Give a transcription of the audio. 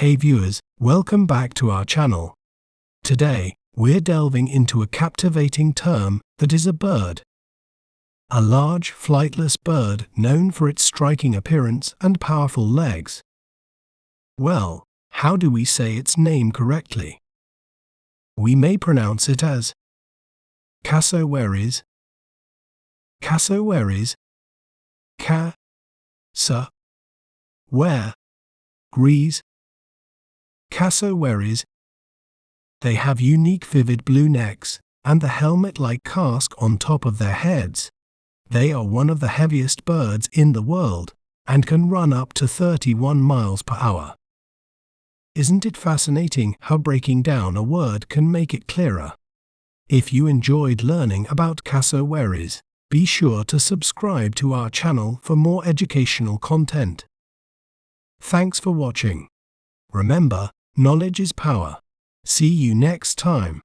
Hey viewers, welcome back to our channel. Today, we're delving into a captivating term that is a bird. A large, flightless bird known for its striking appearance and powerful legs. Well, how do we say its name correctly? We may pronounce it as cassowaries, cassowaries, ca-sa-ware-ries, cassowaries. They have unique vivid blue necks and the helmet-like casque on top of their heads. They are one of the heaviest birds in the world and can run up to 31 miles per hour. Isn't it fascinating how breaking down a word can make it clearer? If you enjoyed learning about cassowaries, be sure to subscribe to our channel for more educational content. Thanks for watching. Remember, knowledge is power. See you next time.